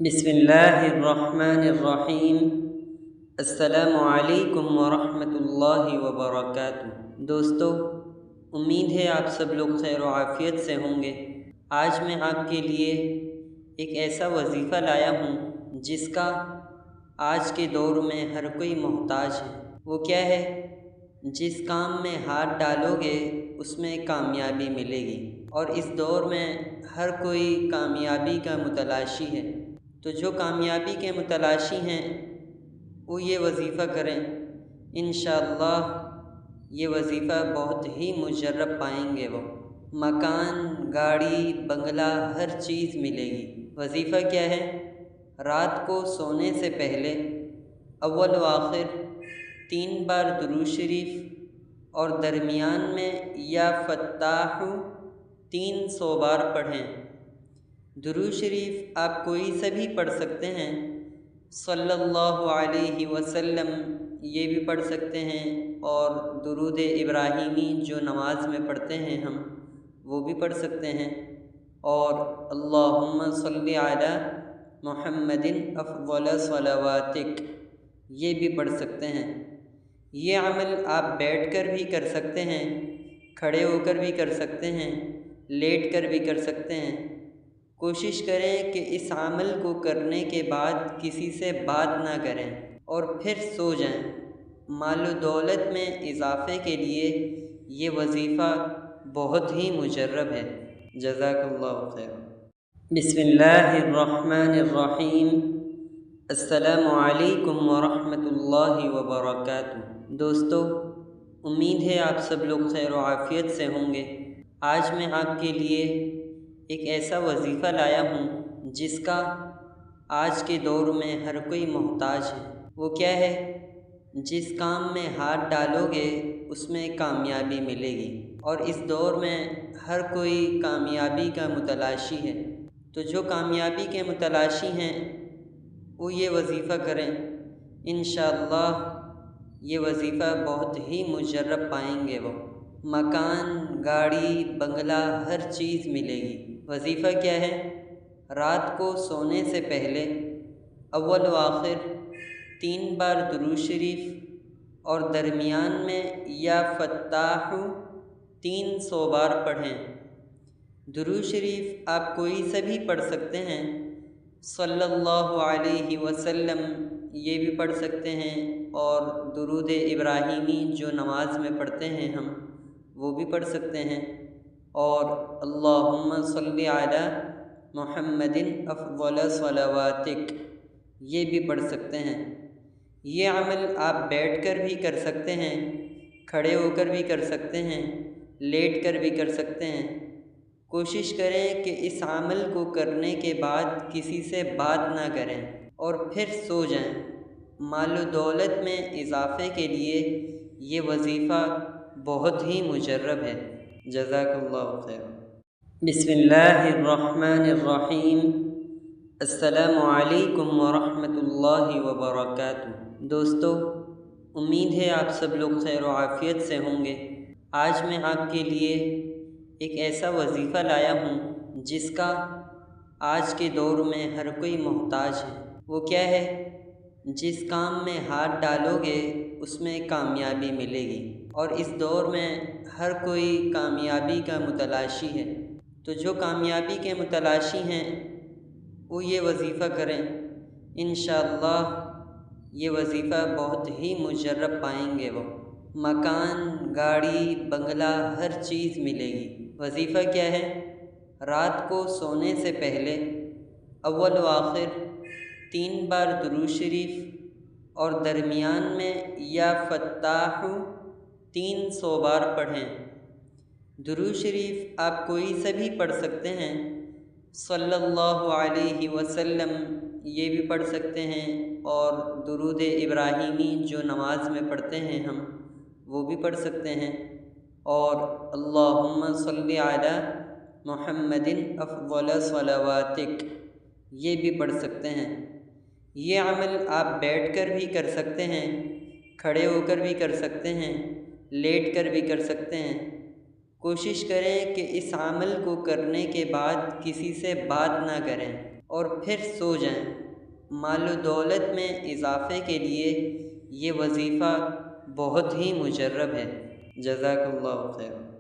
بسم اللہ الرحمن الرحیم۔ السلام علیکم ورحمۃ اللہ وبرکاتہ۔ دوستو، امید ہے آپ سب لوگ خیر و عافیت سے ہوں گے۔ آج میں آپ کے لیے ایک ایسا وظیفہ لایا ہوں جس کا آج کے دور میں ہر کوئی محتاج ہے۔ وہ کیا ہے؟ جس کام میں ہاتھ ڈالو گے اس میں کامیابی ملے گی، اور اس دور میں ہر کوئی کامیابی کا متلاشی ہے۔ تو جو کامیابی کے متلاشی ہیں وہ یہ وظیفہ کریں، انشاءاللہ یہ وظیفہ بہت ہی مجرب پائیں گے۔ وہ مکان، گاڑی، بنگلہ، ہر چیز ملے گی۔ وظیفہ کیا ہے؟ رات کو سونے سے پہلے اول و آخر 3 بار درود شریف، اور درمیان میں یا فتاح 300 بار پڑھیں۔ درود شریف آپ کوئی سے بھی پڑھ سکتے ہیں، صلی اللہ علیہ وسلم یہ بھی پڑھ سکتے ہیں، اور درود ابراہیمی جو نماز میں پڑھتے ہیں ہم وہ بھی پڑھ سکتے ہیں، اور اللہم صلی علی محمد افضل صلواتک یہ بھی پڑھ سکتے ہیں۔ یہ عمل آپ بیٹھ کر بھی کر سکتے ہیں، کھڑے ہو کر بھی کر سکتے ہیں، لیٹ کر بھی کر سکتے ہیں۔ کوشش کریں کہ اس عمل کو کرنے کے بعد کسی سے بات نہ کریں اور پھر سو جائیں۔ مال و دولت میں اضافے کے لیے یہ وظیفہ بہت ہی مجرب ہے۔ جزاک اللہ خیر۔ بسم اللہ الرحمن الرحیم۔ السلام علیکم ورحمۃ اللہ وبرکاتہ۔ دوستو، امید ہے آپ سب لوگ خیر و عافیت سے ہوں گے۔ آج میں آپ کے لیے ایک ایسا وظیفہ لایا ہوں جس کا آج کے دور میں ہر کوئی محتاج ہے۔ وہ کیا ہے؟ جس کام میں ہاتھ ڈالو گے اس میں کامیابی ملے گی، اور اس دور میں ہر کوئی کامیابی کا متلاشی ہے۔ تو جو کامیابی کے متلاشی ہیں وہ یہ وظیفہ کریں، انشاءاللہ یہ وظیفہ بہت ہی مجرب پائیں گے۔ وہ مکان، گاڑی، بنگلہ، ہر چیز ملے گی۔ وظیفہ کیا ہے؟ رات کو سونے سے پہلے اول و آخر 3 بار درود شریف، اور درمیان میں یا فتاح 300 بار پڑھیں۔ درود شریف آپ کوئی سے بھی پڑھ سکتے ہیں، صلی اللہ علیہ وسلم یہ بھی پڑھ سکتے ہیں، اور درود ابراہیمی جو نماز میں پڑھتے ہیں ہم وہ بھی پڑھ سکتے ہیں، اور اللہم صلی علی محمد افضل صلواتک یہ بھی پڑھ سکتے ہیں۔ یہ عمل آپ بیٹھ کر بھی کر سکتے ہیں، کھڑے ہو کر بھی کر سکتے ہیں، لیٹ کر بھی کر سکتے ہیں۔ کوشش کریں کہ اس عمل کو کرنے کے بعد کسی سے بات نہ کریں اور پھر سو جائیں۔ مال و دولت میں اضافے کے لیے یہ وظیفہ بہت ہی مجرب ہے۔ جزاک اللہ خیر۔ بسم اللہ الرحمن الرحیم۔ السلام علیکم ورحمۃ اللہ وبرکاتہ۔ دوستو، امید ہے آپ سب لوگ خیر و عافیت سے ہوں گے۔ آج میں آپ کے لیے ایک ایسا وظیفہ لایا ہوں جس کا آج کے دور میں ہر کوئی محتاج ہے۔ وہ کیا ہے؟ جس کام میں ہاتھ ڈالو گے اس میں کامیابی ملے گی، اور اس دور میں ہر کوئی کامیابی کا متلاشی ہے۔ تو جو کامیابی کے متلاشی ہیں وہ یہ وظیفہ کریں، انشاءاللہ یہ وظیفہ بہت ہی مجرب پائیں گے۔ وہ مکان، گاڑی، بنگلہ، ہر چیز ملے گی۔ وظیفہ کیا ہے؟ رات کو سونے سے پہلے اول و آخر 3 بار درود شریف، اور درمیان میں یا فتاح 300 بار پڑھیں۔ درود شریف آپ کوئی سے بھی پڑھ سکتے ہیں، صلی اللہ علیہ وسلم یہ بھی پڑھ سکتے ہیں، اور درود ابراہیمی جو نماز میں پڑھتے ہیں ہم وہ بھی پڑھ سکتے ہیں، اور اللہم صلی علی محمد افضل صلواتک یہ بھی پڑھ سکتے ہیں۔ یہ عمل آپ بیٹھ کر بھی کر سکتے ہیں، کھڑے ہو کر بھی کر سکتے ہیں، لیٹ کر بھی کر سکتے ہیں۔ کوشش کریں کہ اس عمل کو کرنے کے بعد کسی سے بات نہ کریں اور پھر سو جائیں۔ مال و دولت میں اضافے کے لیے یہ وظیفہ بہت ہی مجرب ہے۔ جزاک اللہ خیر۔